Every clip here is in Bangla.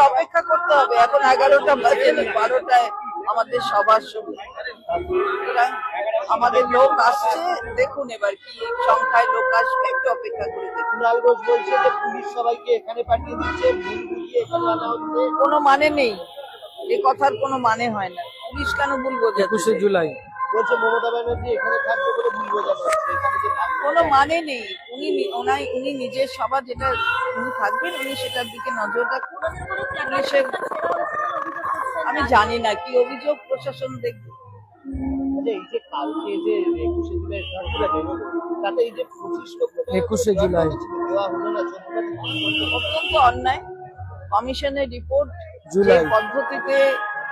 অপেক্ষা করতে হবে। এখন 11টা বাজেনি, 12টায় আমাদের সবার শুরু। সুতরাং আমাদের লোক আসছে, দেখুন এবার কি সংখ্যায় লোক আসবে, একটু অপেক্ষা করে দেখুন। কুণাল ঘোষ বলছে যে পুলিশ সবাইকে এখানে পাঠিয়ে দিচ্ছে, ভুল বুঝিয়ে এখানে আনা হচ্ছে। কোনো মানে নেই, এ কথার কোনো মানে হয় না। পুলিশ কেন ভুল বোঝাচ্ছে? 21শে জুলাই বলছে মমতা ব্যানার্জি এখানে থাকবে বলে ভুল বোঝানো হচ্ছে, এখানে যে থাকবে কোনো মানে নেই। উনি নিজের সভা যেটা উনি থাকবেন, উনি সেটার দিকে নজর রাখুন। পুলিশের আমি জানি না কি অভিযোগ, প্রশাসন দেখবে। এই যে কালকে যে 21শে জুলাই ফর্মুলা বেরোলো, তাতে এই যে 25 লক্ষ টাকা 21শে জুলাই দেওয়া হলো না, 14 অত্যন্ত অন্যায়। কমিশনের রিপোর্ট যে জুলাই পদ্ধতিতে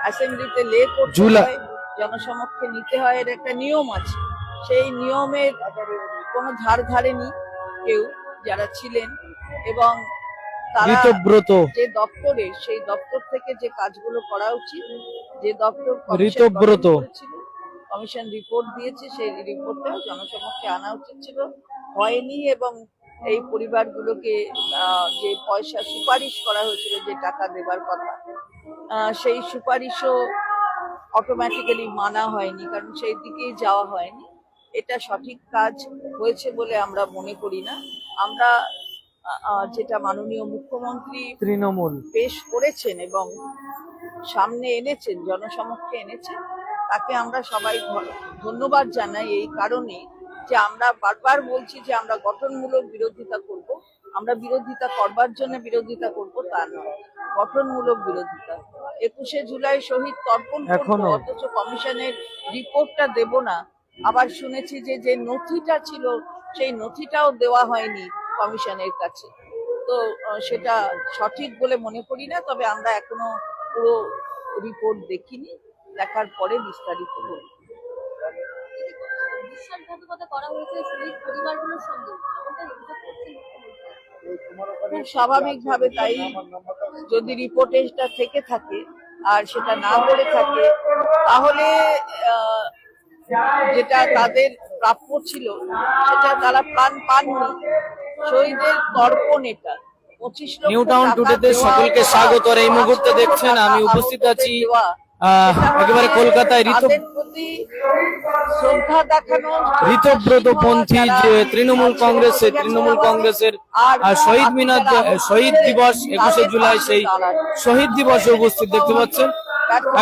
অ্যাসেম্বলিতে লে করতে জুলাই। হয়, জনসমক্ষে নিতে হয়, এর একটা নিয়ম আছে। সেই নিয়মের কোনো ধার ধারেনি কেউ যারা ছিলেন, এবং তারা ঋতব্রত যে দপ্তরে, সেই দপ্তর থেকে যে কাজগুলো করা উচিত, যে দপ্তর ঋতব্রত কমিশন রিপোর্ট দিয়েছে, সেই রিপোর্টটা জনসমক্ষে আনা উচিত ছিল, হয়নি। এবং এই পরিবারগুলোকে যে পয়সা সুপারিশ করা হয়েছিল, যে টাকা দেবার কথা, সেই সুপারিশও অটোমেটিক্যালি মানা হয়নি, কারণ সেই দিকেই যাওয়া হয়নি। এটা সঠিক কাজ হয়েছে বলে আমরা মনে করি না। আমরা যেটা মাননীয় মুখ্যমন্ত্রী তৃণমূল পেশ করেছেন এবং সামনে এনেছেন, জনসমক্ষে এনেছেন, তাকে আমরা সবাই ধন্যবাদ জানাই। এই কারণে যে আমরা বারবার বলছি যে আমরা গঠনমূলক বিরোধিতা করব। আমরা বিরোধিতা করবার জন্য বিরোধিতা করব তা নয়, গঠনমূলক বিরোধিতা। 21শে জুলাই শহীদ তর্পণ করব, এখনো। অথচ কমিশনের রিপোর্টটা দেব না। আবার শুনেছি যে যে নথিটা ছিল, সেই নথিটাও দেওয়া হয়নি কমিশনের কাছে। তো সেটা সঠিক বলে মনে করি না। তবে আমরা এখনো পুরো রিপোর্ট দেখিনি, দেখার পরে বিস্তারিত বলব। বিশ্বাসঘাতকতা করা হয়েছে শহীদ পরিবারগুলোর সঙ্গে, এমনটাই অভিযোগ করছেন মুখ্যমন্ত্রী। খুব স্বাভাবিকভাবে তাই, যদি রিপোর্টটা থেকে থাকে আর সেটা না করে থাকে, তাহলে যেটা তাদের প্রাপ্য ছিল সেটা তারা পাননি। শহীদের তর্পণ এটা। 25 লক্ষ নিউ টাউন টাকা টুডেতে দেওয়া, সকলকে স্বাগত। আর এই মুহূর্তে 5 লক্ষ দেখছেন টাকা আমি উপস্থিত আছি দেওয়া, একেবারে কলকাতায় তাদের প্রতি শ্রদ্ধা দেখানো। ঋতব্রত পন্থী যে তৃণমূল কংগ্রেসের শহীদ মিনার, শহীদ দিবস 21শে জুলাই, সেই শহীদ দিবসে উপস্থিত দেখতে পাচ্ছেন।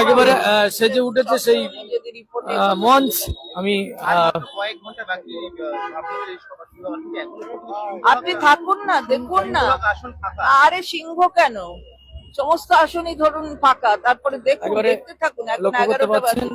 একেবারে সেজে উঠেছে সেই মঞ্চ। আমি কয়েক ঘন্টা বাকি আপনাদের এই সভা শুরু হওয়ার, কিন্তু এখনো আপনি থাকুন না, দেখুন না। আসন ফাঁকা। আরে সিংহ কেন, সমস্ত আসনই ধরুন ফাঁকা, তারপরে দেখুন, একেবারে দেখতে থাকুন। এখন লক্ষ্য করতে 11টা বাজে। পারছেন